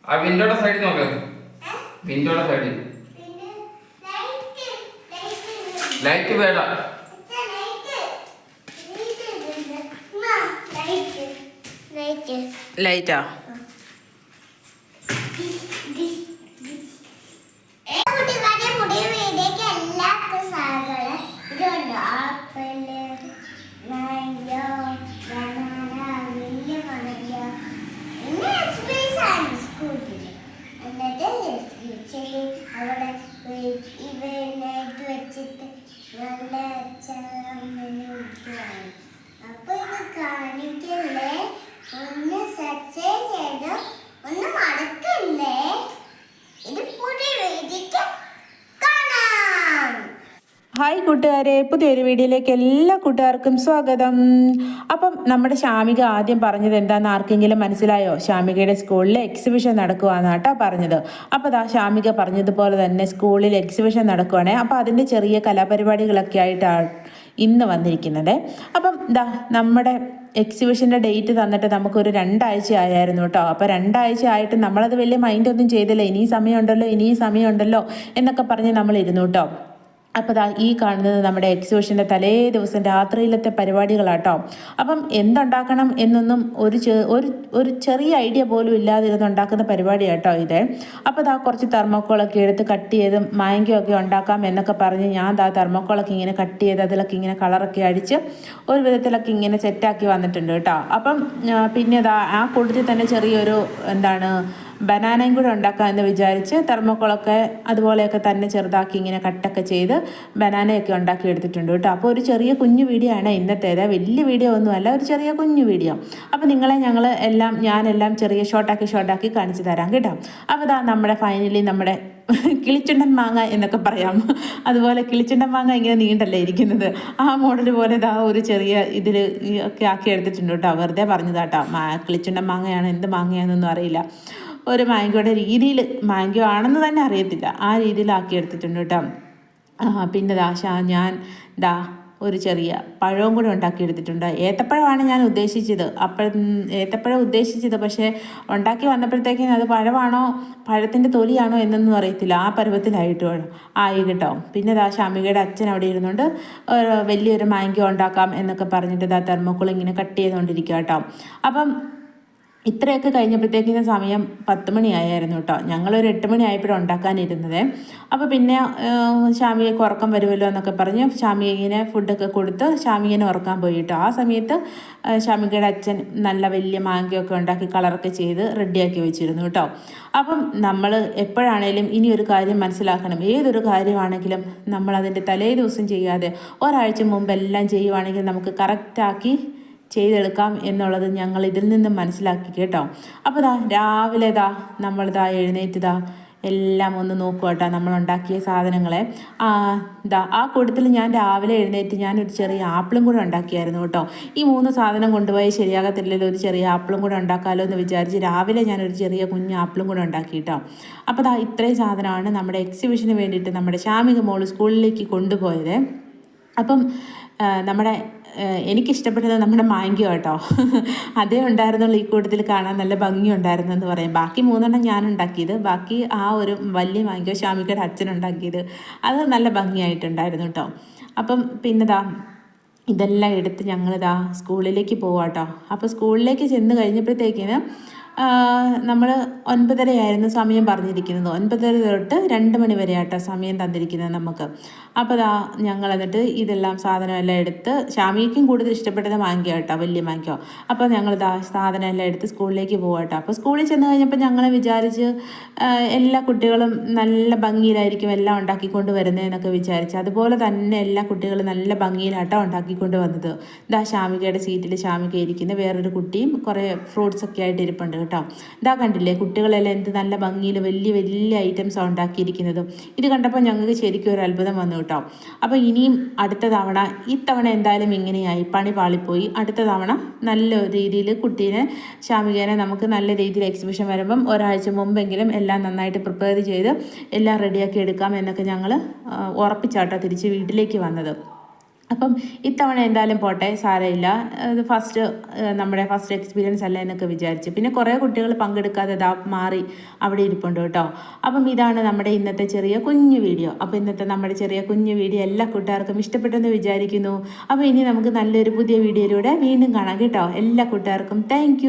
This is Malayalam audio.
ആ വിൻഡോയുടെ സൈഡിൽ നോക്ക്. വിൻഡോയുടെ സൈഡിൽ ലൈറ്റ് വേണ്ട. ലൈറ്റാ അപ്പൊ ഇത് കാണിക്കല്ലേ, ഒന്ന് സബ്സ്ക്രൈബ് ചെയ്ത് ഒന്ന് മടക്കല്ലേ. ഇത് പുതിയ വീഡിയോക്ക് കാണാം. ഹായ് കൂട്ടുകാരെ, പുതിയൊരു വീഡിയോയിലേക്ക് എല്ലാ കൂട്ടുകാർക്കും സ്വാഗതം. അപ്പം നമ്മുടെ ശാമിക ആദ്യം പറഞ്ഞത് എന്താണെന്ന് ആർക്കെങ്കിലും മനസ്സിലായോ? ശാമികയുടെ സ്കൂളിൽ എക്സിബിഷൻ നടക്കുവാന്നാണ് കേട്ടോ പറഞ്ഞത്. അപ്പോൾ ശാമിക പറഞ്ഞതുപോലെ തന്നെ സ്കൂളിൽ എക്സിബിഷൻ നടക്കുവാണേ. അപ്പോൾ അതിൻ്റെ ചെറിയ കലാപരിപാടികളൊക്കെ ആയിട്ടാണ് ഇന്ന് വന്നിരിക്കുന്നത്. അപ്പം നമ്മുടെ എക്സിബിഷൻ്റെ ഡേറ്റ് തന്നിട്ട് നമുക്കൊരു 2 ആഴ്ച ആയിരുന്നു കേട്ടോ. അപ്പോൾ 2 ആഴ്ച ആയിട്ട് നമ്മളത് വലിയ മൈൻഡൊന്നും ചെയ്തില്ല. ഇനിയും സമയമുണ്ടല്ലോ എന്നൊക്കെ പറഞ്ഞ് നമ്മൾ ഇരുന്നു കേട്ടോ. അപ്പോൾ ഈ കാണുന്നത് നമ്മുടെ എക്സിബിഷൻ്റെ തലേ ദിവസം രാത്രിയിലത്തെ പരിപാടികളാട്ടോ. അപ്പം എന്തുണ്ടാക്കണം എന്നൊന്നും ഒരു ചെറിയ ഐഡിയ പോലും ഇല്ലാതിരുന്ന് ഉണ്ടാക്കുന്ന പരിപാടിയാണ് കേട്ടോ ഇത്. അപ്പോൾ കുറച്ച് തെർമോക്കോളൊക്കെ എടുത്ത് കട്ട് ചെയ്ത് മാങ്കയൊക്കെ ഉണ്ടാക്കാം എന്നൊക്കെ പറഞ്ഞ് ഞാൻ തെർമോക്കോളൊക്കെ ഇങ്ങനെ കട്ട് ചെയ്ത് അതിലൊക്കെ ഇങ്ങനെ കളറൊക്കെ അടിച്ച് ഒരു വിധത്തിലൊക്കെ ഇങ്ങനെ സെറ്റാക്കി വന്നിട്ടുണ്ട് കേട്ടോ. അപ്പം പിന്നെ ആ കൂട്ടത്തിൽ തന്നെ ചെറിയൊരു ബനാനയും കൂടെ ഉണ്ടാക്കാം എന്ന് വിചാരിച്ച് തെർമോക്കോളൊക്കെ അതുപോലെയൊക്കെ തന്നെ ചെറുതാക്കി ഇങ്ങനെ കട്ടൊക്കെ ചെയ്ത് ബനാനയൊക്കെ ഉണ്ടാക്കി എടുത്തിട്ടുണ്ട് കേട്ടോ. അപ്പോൾ ഒരു ചെറിയ കുഞ്ഞു വീഡിയോ ആണ് ഇന്നത്തേത്. വലിയ വീഡിയോ ഒന്നുമല്ല, ഒരു ചെറിയ കുഞ്ഞു വീഡിയോ. അപ്പോൾ നിങ്ങളെ ഞാനെല്ലാം ചെറിയ ഷോർട്ടാക്കി കാണിച്ചു തരാം കേട്ടോ. അപ്പോൾ നമ്മുടെ ഫൈനലി നമ്മുടെ കിളിച്ചുണ്ടൻ മാങ്ങ എന്നൊക്കെ പറയാം. അതുപോലെ കിളിച്ചുണ്ടൻ മാങ്ങ ഇങ്ങനെ നീണ്ടല്ലേ ഇരിക്കുന്നത്, ആ മോഡൽ പോലെ ഒരു ചെറിയ ഇതിൽ ഒക്കെ ആക്കി എടുത്തിട്ടുണ്ട് കേട്ടോ. വെറുതെ പറഞ്ഞതാട്ടോ. കിളിച്ചുണ്ടൻ മാങ്ങയാണ്, എന്ത് മാങ്ങയാണെന്നൊന്നും അറിയില്ല. ഒരു മാങ്കോയുടെ രീതിയിൽ, മാങ്കോ ആണെന്ന് തന്നെ അറിയത്തില്ല, ആ രീതിയിലാക്കി എടുത്തിട്ടുണ്ട് കേട്ടോ. പിന്നെ ഞാൻ ഒരു ചെറിയ പഴവും കൂടെ ഉണ്ടാക്കിയെടുത്തിട്ടുണ്ട്. ഏത്തപ്പഴമാണ് ഞാൻ ഉദ്ദേശിച്ചത്. ഏത്തപ്പഴം ഉദ്ദേശിച്ചത്, പക്ഷേ ഉണ്ടാക്കി വന്നപ്പോഴത്തേക്കും അത് പഴമാണോ പഴത്തിൻ്റെ തൊലിയാണോ എന്നൊന്നും അറിയത്തില്ല. ആ പരുവത്തിലായിട്ട് ആയി കേട്ടോ. പിന്നെ ശാമികയുടെ അച്ഛൻ അവിടെ ഇരുന്നുകൊണ്ട് വലിയൊരു മാങ്കോ ഉണ്ടാക്കാം എന്നൊക്കെ പറഞ്ഞിട്ട് തെർമോക്കോൾ ഇങ്ങനെ കട്ട് ചെയ്തുകൊണ്ടിരിക്കുക കേട്ടോ. അപ്പം ഇത്രയൊക്കെ കഴിഞ്ഞപ്പോഴത്തേക്കിന് സമയം 10 മണിയായിരുന്നു കേട്ടോ. ഞങ്ങളൊരു 8 മണി ആയപ്പോഴും ഉണ്ടാക്കാനിരുന്നത്. അപ്പോൾ പിന്നെ ശാമികയ്ക്ക് ഉറക്കം വരുമല്ലോ എന്നൊക്കെ പറഞ്ഞ് ശാമികനെ ഫുഡൊക്കെ കൊടുത്ത് ശാമികനെ ഉറക്കാൻ പോയി കേട്ടോ. ആ സമയത്ത് ശാമികയുടെ അച്ഛൻ നല്ല വലിയ മാങ്കയൊക്കെ ഉണ്ടാക്കി കളറൊക്കെ ചെയ്ത് റെഡിയാക്കി വെച്ചിരുന്നു കേട്ടോ. അപ്പം നമ്മൾ എപ്പോഴാണേലും ഇനി ഒരു കാര്യം മനസ്സിലാക്കണം. ഏതൊരു കാര്യമാണെങ്കിലും നമ്മളതിൻ്റെ തലേ ദിവസം ചെയ്യാതെ ഒരാഴ്ച മുമ്പെല്ലാം ചെയ്യുവാണെങ്കിൽ നമുക്ക് കറക്റ്റാക്കി ചെയ്തെടുക്കാം എന്നുള്ളത് ഞങ്ങൾ ഇതിൽ നിന്നും മനസ്സിലാക്കി കേട്ടോ. അപ്പോൾ രാവിലെ നമ്മൾ എഴുന്നേറ്റ് എല്ലാം ഒന്ന് നോക്കുക കേട്ടോ, നമ്മളുണ്ടാക്കിയ സാധനങ്ങളെ. ആ കൂട്ടത്തിൽ ഞാൻ രാവിലെ എഴുന്നേറ്റ് ഞാനൊരു ചെറിയ ആപ്പിളും കൂടെ ഉണ്ടാക്കിയായിരുന്നു കേട്ടോ. ഈ 3 സാധനം കൊണ്ടുപോയി ശരിയാകത്തില്ലല്ലോ, ഒരു ചെറിയ ആപ്പിളും കൂടെ ഉണ്ടാക്കാമല്ലോ എന്ന് വിചാരിച്ച് രാവിലെ ഞാനൊരു ചെറിയ കുഞ്ഞ് ആപ്പിളും കൂടെ ഉണ്ടാക്കി കേട്ടോ. അപ്പോൾ ഇത്രയും സാധനമാണ് നമ്മുടെ എക്സിബിഷന് വേണ്ടിയിട്ട് നമ്മുടെ ശാമിക മോള് സ്കൂളിലേക്ക് കൊണ്ടുപോയത്. അപ്പം എനിക്കിഷ്ടപ്പെട്ടത് നമ്മുടെ മാങ്കോ കേട്ടോ. അതേ ഉണ്ടായിരുന്നുള്ളൂ ഈ കൂട്ടത്തിൽ കാണാൻ നല്ല ഭംഗി ഉണ്ടായിരുന്നു എന്ന് പറയും. ബാക്കി 3 ഞാൻ ഉണ്ടാക്കിയത്, ബാക്കി ആ ഒരു വലിയ മാങ്കോ ശാമികയുടെ അച്ഛനുണ്ടാക്കിയത്, അത് നല്ല ഭംഗിയായിട്ടുണ്ടായിരുന്നു കേട്ടോ. അപ്പം പിന്നെ ഇതെല്ലാം എടുത്ത് ഞങ്ങൾ സ്കൂളിലേക്ക് പോവാം കേട്ടോ. അപ്പോൾ സ്കൂളിലേക്ക് ചെന്ന് കഴിഞ്ഞപ്പോഴത്തേക്കിന് നമ്മൾ 9:30 സമയം പറഞ്ഞിരിക്കുന്നത്. 9:30 തൊട്ട് 2 മണി വരെ ആട്ടോ സമയം തന്നിരിക്കുന്നത് നമുക്ക്. അപ്പോൾ ഞങ്ങൾ എന്നിട്ട് ഇതെല്ലാം സാധനമെല്ലാം എടുത്ത്, ശാമിക്കും കൂടുതൽ ഇഷ്ടപ്പെട്ടത് മാങ്കോ കേട്ടോ, വലിയ മാങ്കോ. അപ്പോൾ ഞങ്ങൾ സാധനം എല്ലാം എടുത്ത് സ്കൂളിലേക്ക് പോകാട്ടോ. അപ്പോൾ സ്കൂളിൽ ചെന്ന് കഴിഞ്ഞപ്പോൾ ഞങ്ങൾ വിചാരിച്ച് എല്ലാ കുട്ടികളും നല്ല ഭംഗിയിലായിരിക്കും എല്ലാം ഉണ്ടാക്കിക്കൊണ്ട് വരുന്നതെന്നൊക്കെ വിചാരിച്ച്. അതുപോലെ തന്നെ എല്ലാ കുട്ടികളും നല്ല ഭംഗിയിലാട്ടോ ഉണ്ടാക്കിക്കൊണ്ട് വന്നത്. ശാമികയുടെ സീറ്റിൽ ശാമിക ഇരിക്കുന്ന വേറൊരു കുട്ടിയും കുറേ ഫ്രൂട്ട്സൊക്കെ ആയിട്ട് ഇരിപ്പുണ്ട് കേട്ടോ. കണ്ടില്ലേ, കുട്ടികളെല്ലാം എന്ത് നല്ല ഭംഗിയിൽ വലിയ വലിയ ഐറ്റംസാണ് ഉണ്ടാക്കിയിരിക്കുന്നത്. ഇത് കണ്ടപ്പോൾ ഞങ്ങൾക്ക് ശരിക്കും ഒരു അത്ഭുതം വന്നു കേട്ടോ. അപ്പോൾ ഇനിയും അടുത്ത തവണ, ഇത്തവണ എന്തായാലും ഇങ്ങനെയായി, പണി പാളിപ്പോയി. അടുത്ത തവണ നല്ല രീതിയിൽ കുട്ടീനെ ശാമികേനെ നമുക്ക് നല്ല രീതിയിൽ എക്സിബിഷൻ വരുമ്പം ഒരാഴ്ച മുമ്പെങ്കിലും എല്ലാം നന്നായിട്ട് പ്രിപ്പയർ ചെയ്ത് എല്ലാം റെഡിയാക്കി എടുക്കാം എന്നൊക്കെ ഞങ്ങൾ ഉറപ്പിച്ചാട്ടോ തിരിച്ച് വീട്ടിലേക്ക് വന്നത്. അപ്പം ഇത്തവണ എന്തായാലും പോട്ടെ, സാരമില്ല, ഇത് നമ്മുടെ ഫസ്റ്റ് എക്സ്പീരിയൻസ് അല്ല എന്നൊക്കെ വിചാരിച്ചു. പിന്നെ കുറേ കുട്ടികൾ പങ്കെടുക്കാതെ മാറി അവിടെ ഇരിപ്പുണ്ട് കേട്ടോ. അപ്പം ഇതാണ് നമ്മുടെ ഇന്നത്തെ ചെറിയ കുഞ്ഞു വീഡിയോ. അപ്പോൾ ഇന്നത്തെ നമ്മുടെ ചെറിയ കുഞ്ഞു വീഡിയോ എല്ലാ കൂട്ടുകാർക്കും ഇഷ്ടപ്പെട്ടെന്ന് വിചാരിക്കുന്നു. അപ്പോൾ ഇനി നമുക്ക് നല്ലൊരു പുതിയ വീഡിയോയിലൂടെ വീണ്ടും കാണാം കേട്ടോ. എല്ലാ കൂട്ടുകാർക്കും താങ്ക്